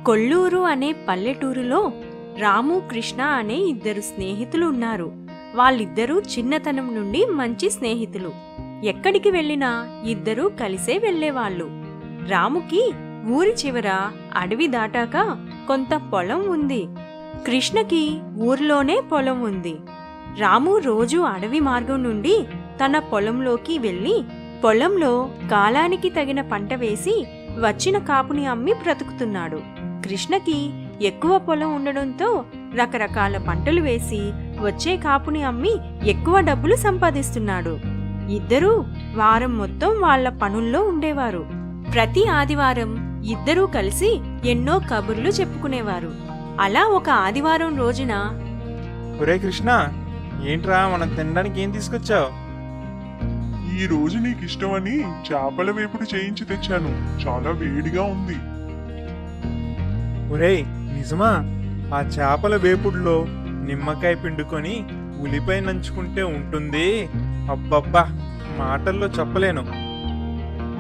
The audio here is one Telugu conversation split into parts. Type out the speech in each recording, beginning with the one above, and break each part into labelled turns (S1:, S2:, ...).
S1: కొల్లూరు అనే పల్లెటూరులో రాము కృష్ణ అనే ఇద్దరు స్నేహితులు ఉన్నారు. వాళ్ళిద్దరూ చిన్నతనం నుండి మంచి స్నేహితులు. ఎక్కడికి వెళ్ళినా ఇద్దరూ కలిసే వెళ్ళేవాళ్ళు. రాముకి ఊరి చివర అడవి దాటాక కొంత పొలం ఉంది. కృష్ణకి ఊర్లోనే పొలం ఉంది. రాము రోజు అడవి మార్గం నుండి తన పొలంలోకి వెళ్ళి పొలంలో కాలానికి తగిన పంట వేసి వచ్చిన కాపుని అమ్మి బ్రతుకుతున్నాడు. కృష్ణకి ఎక్కువ పొలం ఉండడంతో రకరకాల పంటలు వేసి వచ్చే కాపుని అమ్మి ఎక్కువ డబ్బులు సంపాదిస్తున్నాడు. ఇద్దరూ వారం మొత్తం వాళ్ల పనుల్లో ఉండేవారు. ప్రతి ఆదివారం ఇద్దరూ కలిసి ఎన్నో కబుర్లు చెప్పుకునేవారు. అలా ఒక ఆదివారం రోజున,
S2: ఒరే కృష్ణ, ఏంట్రా మనం తినడానికి ఏం తీసుకొచ్చావు?
S3: ఈ రోజు నీకు ఇష్టమని చేపల వేపుడు చేయించి తెచ్చాను. చాలా వేడిగా ఉంది.
S2: ఒరేయ్, నిజమా? ఆ చేపల వేపుడులో నిమ్మకాయ పిండుకొని ఉల్లిపాయ నంచుకుంటే ఉంటుంది. అబ్బబ్బా, మాటల్లో చెప్పలేను.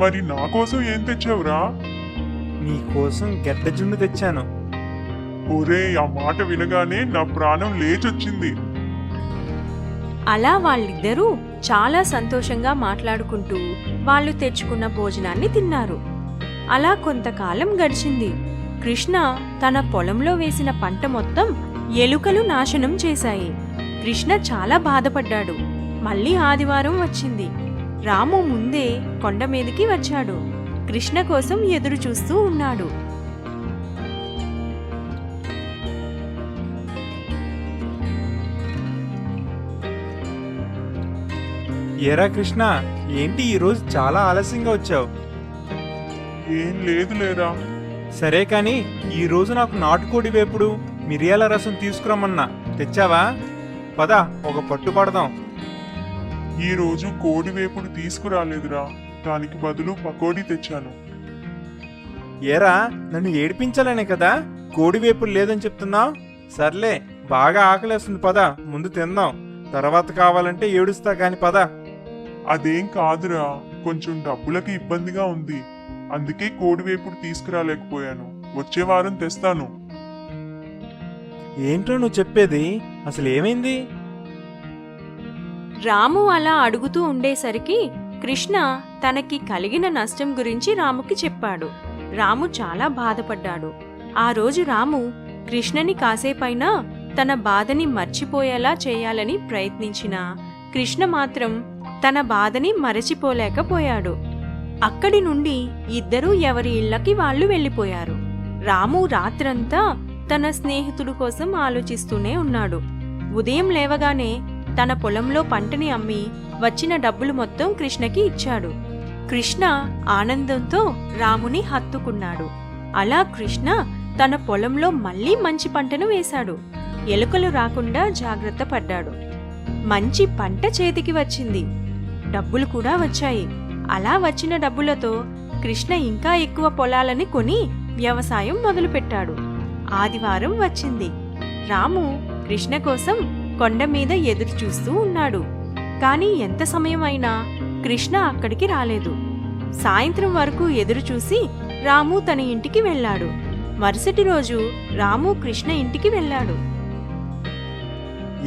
S3: మరి నా కోసం ఏం తెచ్చావురా?
S2: నీకోసం గెడ్డ జున్ను తెచ్చాను.
S3: ఒరే, ఆ మాట వినగానే నా ప్రాణం లేచొచ్చింది.
S1: అలా వాళ్ళిద్దరూ చాలా సంతోషంగా మాట్లాడుకుంటూ వాళ్ళు తెచ్చుకున్న భోజనాన్ని తిన్నారు. అలా కొంతకాలం గడిచింది. కృష్ణ తన పొలంలో వేసిన పంట మొత్తం ఎలుకలు నాశనం చేశాయి. కృష్ణ చాలా బాధపడ్డాడు. మళ్ళీ ఆదివారం వచ్చింది. రాము ముందే కొండ మీదకి వచ్చాడు. కృష్ణ కోసం ఎదురు చూస్తూ ఉన్నాడు.
S2: ఏరా కృష్ణ, ఏంటి ఈరోజు చాలా ఆలస్యంగా వచ్చావు?
S3: ఏం లేదు లేరా.
S2: సరే కాని ఈరోజు నాకు నాటుకోడి వేపుడు మిరియాల రసం తీసుకురమ్మన్నా. తెచ్చావా? పద, ఒక పట్టు పడదాం.
S3: ఈ రోజు కోడి వేపుడు తీసుకురాలేదురా. దానికి బదులు పకోడీ తెచ్చాను.
S2: ఏరా, నన్ను ఏడిపించాలనే కదా కోడి వేపుడు లేదని చెప్తున్నావు? సర్లే, బాగా ఆకలేస్తుంది, పద ముందు తిందాం. తర్వాత కావాలంటే ఏడుస్తా కాని పద.
S3: అదేం కాదురా, కొంచెం డబ్బులకి ఇబ్బందిగా ఉంది. అందుకే కోడి వేపుడు తీసుకురాలేకపోయాను. వచ్చే వారం తెస్తాను.
S2: ఏంటో నువ్వు చెప్పేది? అసలు ఏమైంది?
S1: రాము అలా అడుగుతూ ఉండేసరికి కృష్ణ తనకి కలిగిన నష్టం గురించి రాముకి చెప్పాడు. రాము చాలా బాధపడ్డాడు. ఆ రోజు రాము కృష్ణని కాసేపైనా తన బాధని మర్చిపోయేలా చేయాలని ప్రయత్నించినా కృష్ణ మాత్రం తన బాధని మరచిపోలేకపోయాడు. అక్కడి నుండి ఇద్దరూ ఎవరి ఇళ్లకి వాళ్ళు వెళ్ళిపోయారు. రాము రాత్రంతా తన స్నేహితుడు కోసం ఆలోచిస్తూనే ఉన్నాడు. ఉదయం లేవగానే తన పొలంలో పంటని అమ్మి వచ్చిన డబ్బులు మొత్తం కృష్ణకి ఇచ్చాడు. కృష్ణ ఆనందంతో రాముని హత్తుకున్నాడు. అలా కృష్ణ తన పొలంలో మళ్లీ మంచి పంటను వేశాడు. ఎలుకలు రాకుండా జాగ్రత్త పడ్డాడు. మంచి పంట చేతికి వచ్చింది. డబ్బులు కూడా వచ్చాయి. అలా వచ్చిన డబ్బులతో కృష్ణ ఇంకా ఎక్కువ పొలాలని కొని వ్యవసాయం మొదలుపెట్టాడు. ఆదివారం వచ్చింది. రాము కృష్ణ కోసం కొండ మీద ఎదురు చూస్తూ ఉన్నాడు. కాని ఎంత సమయం అయినా కృష్ణ అక్కడికి రాలేదు. సాయంత్రం వరకు ఎదురుచూసి రాము తన ఇంటికి వెళ్ళాడు. మరుసటి రోజు రాము కృష్ణ ఇంటికి వెళ్ళాడు.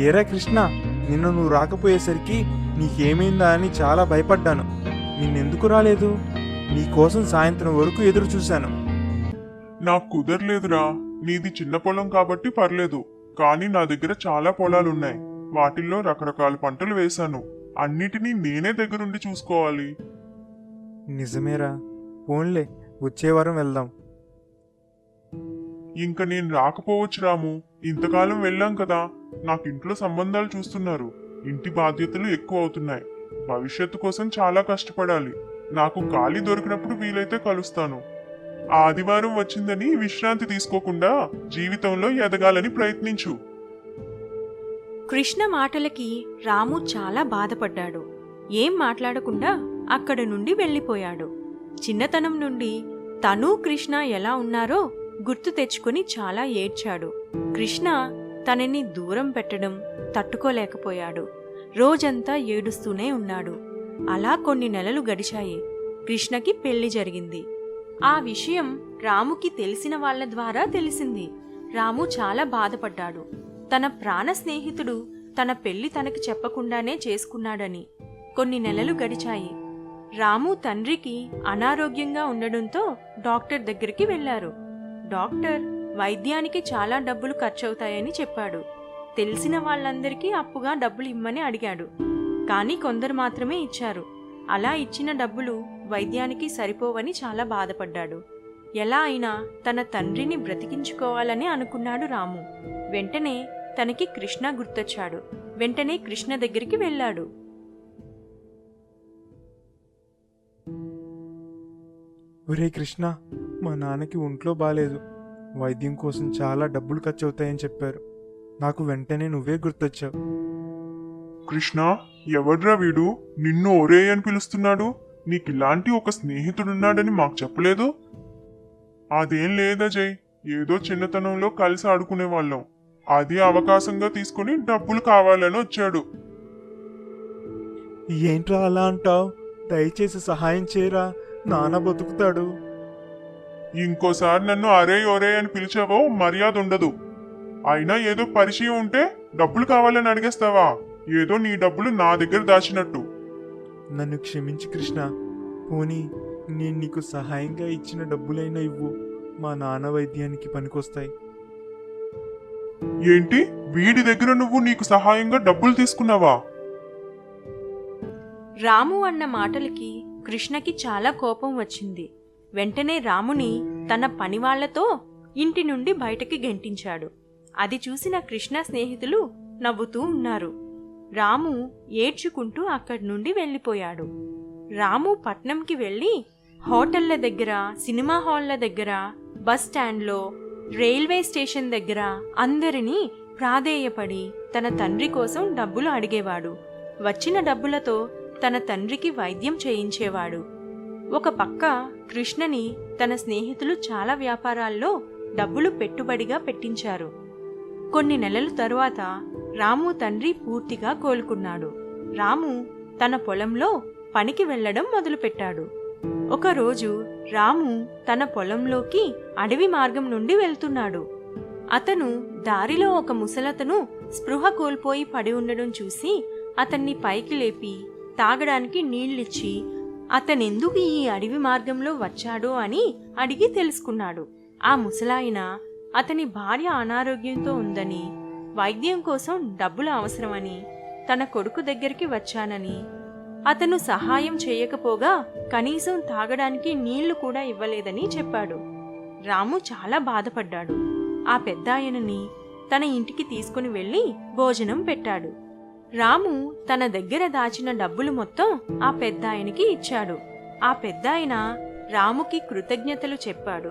S2: ఏరా కృష్ణ, నిన్ను నువ్వు రాకపోయేసరికి నీకేమైందా అని చాలా భయపడ్డాను. నిన్నెందుకు రాలేదు? నీకోసం సాయంత్రం వరకు ఎదురు చూశాను.
S3: నాకు కుదరలేదురా. నీది చిన్న పొలం కాబట్టి పర్లేదు. కానీ నా దగ్గర చాలా పొలాలున్నాయి. వాటిల్లో రకరకాల పంటలు వేశాను. అన్నిటినీ నేనే దగ్గరుండి చూసుకోవాలి.
S2: నిజమేరా. పోన్లే, వచ్చే వారం వెళ్దాం.
S3: ఇంక నేను రాకపోవచ్చు రాము. ఇంతకాలం వెళ్ళాం కదా. నాకు ఇంట్లో సంబంధాలు చూస్తున్నారు. ఇంటి బాధ్యతలు ఎక్కువ అవుతున్నాయి. భవిష్యత్తు కోసం చాలా కష్టపడాలి. నాకు ఖాళీ దొరికినప్పుడు వీలైతే కలుస్తాను. ఆదివారం వచ్చిందని విశ్రాంతి తీసుకోకుండా జీవితంలో ఎదగాలని ప్రయత్నించు.
S1: కృష్ణ మాటలకి రాము చాలా బాధపడ్డాడు. ఏం మాట్లాడకుండా అక్కడ నుండి వెళ్ళిపోయాడు. చిన్నతనం నుండి తను కృష్ణ ఎలా ఉన్నారో గుర్తు తెచ్చుకుని చాలా ఏడ్చాడు. కృష్ణ తనని దూరం పెట్టడం తట్టుకోలేకపోయాడు. రోజంతా ఏడుస్తూనే ఉన్నాడు. అలా కొన్ని నెలలు గడిచాయి. కృష్ణకి పెళ్లి జరిగింది. ఆ విషయం రాముకి తెలిసిన వాళ్ళ ద్వారా తెలిసింది. రాము చాలా బాధపడ్డాడు. తన ప్రాణ స్నేహితుడు తన పెళ్లి తనకి చెప్పకుండానే చేసుకున్నాడని. కొన్ని నెలలు గడిచాయి. రాము తండ్రికి అనారోగ్యంగా ఉండడంతో డాక్టర్ దగ్గరికి వెళ్లారు. డాక్టర్ వైద్యానికి చాలా డబ్బులు ఖర్చవుతాయని చెప్పాడు. తెలిసిన వాళ్ళందరికీ అప్పుగా డబ్బులు ఇమ్మని అడిగాడు. కానీ కొందరు మాత్రమే ఇచ్చారు. అలా ఇచ్చిన డబ్బులు వైద్యానికి సరిపోవని చాలా బాధపడ్డాడు. ఎలా అయినా తన తండ్రిని బ్రతికించుకోవాలని అనుకున్నాడు రాము. వెంటనే తనకి కృష్ణ గుర్తొచ్చాడు. వెంటనే కృష్ణ దగ్గరికి వెళ్ళాడు.
S2: ఒరే కృష్ణ, మా నాన్నకి ఒంట్లో బాలేదు. వైద్యం కోసం చాలా డబ్బులు ఖర్చు అవుతాయని చెప్పారు. నాకు వెంటనే నువ్వే గుర్తొచ్చావు.
S3: కృష్ణ, ఎవడ్రా వీడు నిన్ను ఒరే అని పిలుస్తున్నాడు? నీకిలాంటి ఒక స్నేహితుడున్నాడని మాకు చెప్పలేదు. అదేం లేదజయ్, ఏదో చిన్నతనంలో కలిసి ఆడుకునేవాళ్ళం. అది అవకాశంగా తీసుకుని డబ్బులు కావాలని వచ్చాడు.
S2: ఏంట్రా అలా అంటావు? దయచేసి సహాయం చేయరా, నాన్న బతుకుతాడు.
S3: ఇంకోసారి నన్ను అరే ఒరే అని పిలిచావో మర్యాద ఉండదు. అయినా ఏదో పరిచయం ఉంటే డబ్బులు కావాలని అడిగేస్తావా? ఏదో నీ డబ్బులు నా దగ్గర దాచినట్టు.
S2: నన్ను క్షమించి కృష్ణ. పోనీ నేను నీకు సహాయంగా ఇచ్చిన డబ్బులైనా ఇవ్వు. మా నాన్న వైద్యానికి పనికొస్తాయి.
S3: ఏంటి, వీడి దగ్గర నువ్వు నీకు సహాయంగా డబ్బులు తీసుకున్నావా?
S1: రాము అన్న మాటలకి కృష్ణకి చాలా కోపం వచ్చింది. వెంటనే రాముని తన పనివాళ్లతో ఇంటి నుండి బయటకి గెంటించాడు. అది చూసిన కృష్ణ స్నేహితులు నవ్వుతూ ఉన్నారు. రాము ఏడ్చుకుంటూ అక్కడి నుండి వెళ్ళిపోయాడు. రాము పట్నంకి వెళ్ళి హోటళ్ల దగ్గర, సినిమా హాళ్ల దగ్గర, బస్ స్టాండ్లో, రైల్వే స్టేషన్ దగ్గర అందరినీ ప్రాధేయపడి తన తండ్రి కోసం డబ్బులు అడిగేవాడు. వచ్చిన డబ్బులతో తన తండ్రికి వైద్యం చేయించేవాడు. ఒక పక్క కృష్ణని తన స్నేహితులు చాలా వ్యాపారాల్లో డబ్బులు పెట్టుబడిగా పెట్టించారు. కొన్ని నెలల తరువాత రాము తండ్రి పూర్తిగా కోలుకున్నాడు. రాము తన పొలంలో పనికి వెళ్లడం మొదలుపెట్టాడు. ఒకరోజు రాము తన పొలంలోకి అడవి మార్గం నుండి వెళ్తున్నాడు. అతను దారిలో ఒక ముసలతను స్పృహ కోల్పోయి పడి ఉండడం చూసి అతన్ని పైకి లేపి తాగడానికి నీళ్ళిచ్చి అతనెందుకు ఈ అడవి మార్గంలో వచ్చాడో అని అడిగి తెలుసుకున్నాడు. ఆ ముసలాయన అతని భార్య అనారోగ్యంతో ఉందని, వైద్యం కోసం డబ్బులు అవసరమని, తన కొడుకు దగ్గరికి వచ్చానని, అతను సహాయం చేయకపోగా కనీసం తాగడానికి నీళ్లు కూడా ఇవ్వలేదని చెప్పాడు. రాము చాలా బాధపడ్డాడు. ఆ పెద్దాయనని తన ఇంటికి తీసుకుని వెళ్లి భోజనం పెట్టాడు. రాము తన దగ్గర దాచిన డబ్బులు మొత్తం ఆ పెద్దాయనకి ఇచ్చాడు. ఆ పెద్దాయన రాముకి కృతజ్ఞతలు చెప్పాడు.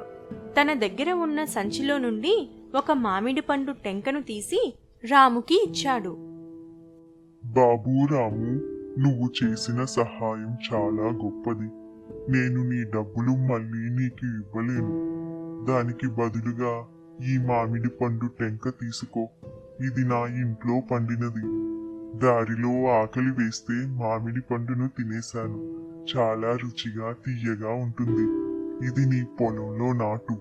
S1: తన దగ్గర ఉన్న సంచిలో నుండి ఒక మామిడి పండు టెంకను తీసి రాముకి ఇచ్చాడు.
S3: బాబూ రాము, నువ్వు చేసిన సహాయం చాలా గొప్పది. నేను నీ డబ్బులు మళ్ళీ నీకు ఇవ్వలేను. దానికి బదులుగా ఈ మామిడి పండు టెంక తీసుకో. ఇది నా ఇంట్లో పండినది. దారిలో ఆకలి వేస్తే మామిడి పండును తినేశాను. చాలా రుచిగా తీయగా ఉంటుంది. ఇది నీ పొలంలో నాటు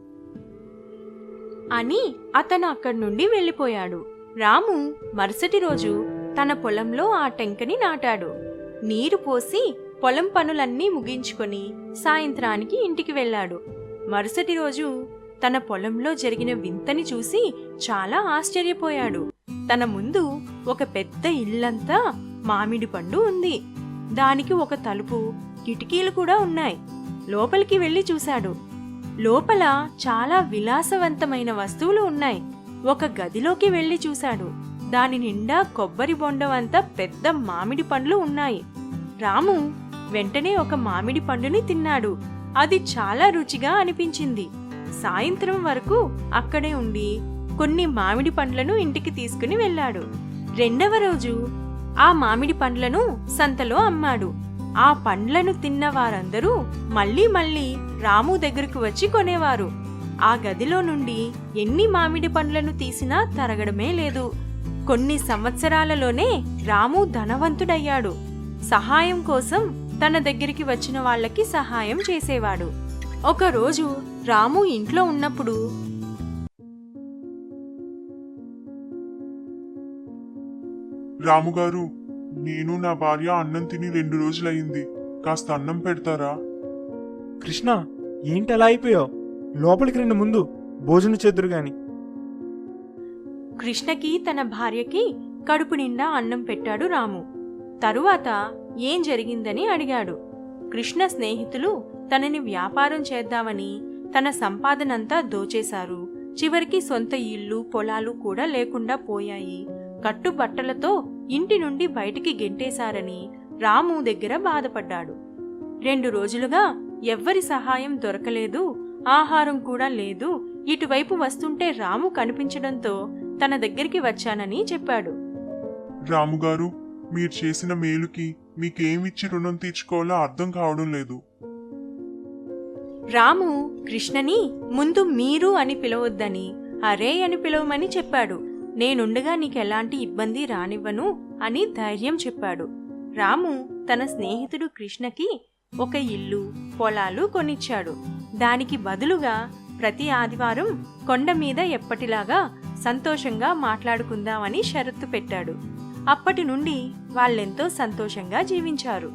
S1: అని అతను అక్కడి నుండి వెళ్ళిపోయాడు. రాము మరుసటి రోజు తన పొలంలో ఆ టెంకని నాటాడు. నీరు పోసి పొలం పనులన్నీ ముగించుకొని సాయంత్రానికి ఇంటికి వెళ్ళాడు. మరుసటి రోజు తన పొలంలో జరిగిన వింతని చూసి చాలా ఆశ్చర్యపోయాడు. తన ముందు ఒక పెద్ద ఇల్లంతా మామిడి పండు ఉంది. దానికి ఒక తలుపు, కిటికీలు కూడా ఉన్నాయి. లోపలికి వెళ్లి చూశాడు. లోపల చాలా విలాసవంతమైన వస్తువులు ఉన్నాయి. ఒక గదిలోకి వెళ్లి చూశాడు. దాని నిండా కొబ్బరి బొండవంతా పెద్ద మామిడి పండ్లు ఉన్నాయి. రాము వెంటనే ఒక మామిడి పండుని తిన్నాడు. అది చాలా రుచిగా అనిపించింది. సాయంత్రం వరకు అక్కడే ఉండి కొన్ని మామిడి పండ్లను ఇంటికి తీసుకుని వెళ్ళాడు. రెండవ రోజు ఆ మామిడి పండ్లను సంతలో అమ్మాడు. ఆ పండ్లను తిన్న వారందరూ మళ్ళీ మళ్ళీ రాము దగ్గరకు వచ్చి కొనేవారు. ఆ గదిలో నుండి ఎన్ని మామిడి పండ్లను తీసినా తరగడమే లేదు. కొన్ని సంవత్సరాలలోనే రాము ధనవంతుడయ్యాడు. సహాయం కోసం తన దగ్గరికి వచ్చిన వాళ్ళకి సహాయం చేసేవాడు. ఒకరోజు రాము ఇంట్లో ఉన్నప్పుడు
S3: రాముగారు, నేను నా భార్య అన్నం తిని 2 రోజులయ్యింది. కాస్త అన్నం పెడతారా?
S2: కృష్ణ, ఏంటి అలా అయిపోయావు? లోపలికి రండి, ముందు భోజనం చేద్దురు గాని.
S1: కృష్ణకి తన భార్యకి కడుపు నిండా అన్నం పెట్టాడు రాము. తరువాత ఏం జరిగిందని అడిగాడు. కృష్ణ స్నేహితులు తనని వ్యాపారం చేద్దామని తన సంపాదనంతా దోచేశారు. చివరికి సొంత ఇల్లు పొలాలు కూడా లేకుండా పోయాయి. కట్టుబట్టలతో ఇంటి నుండి బయటికి గెంటేశారని రాము దగ్గర బాధపడ్డాడు. 2 రోజులుగా ఎవ్వరి సహాయం దొరకలేదు, ఆహారం కూడా లేదు. ఇటువైపు వస్తుంటే రాము కనిపించడంతో తన దగ్గరికి వచ్చానని చెప్పాడు.
S3: రాముగారు, మీరు చేసిన మేలుకి మీకేమిచ్చి రుణం తీర్చుకోవాలో అర్థం కావడం లేదు.
S1: రాము కృష్ణని ముందు మీరు అని పిలవొద్దని అరే అని పిలవమని చెప్పాడు. నేనుండగా నీకెలాంటి ఇబ్బంది రానివ్వను అని ధైర్యం చెప్పాడు. రాము తన స్నేహితుడు కృష్ణకి ఒక ఇల్లు పొలాలు కొనిచ్చాడు. దానికి బదులుగా ప్రతి ఆదివారం కొండ మీద ఎప్పటిలాగా సంతోషంగా మాట్లాడుకుందామని షరతు పెట్టాడు. అప్పటి నుండి వాళ్ళెంతో సంతోషంగా జీవించారు.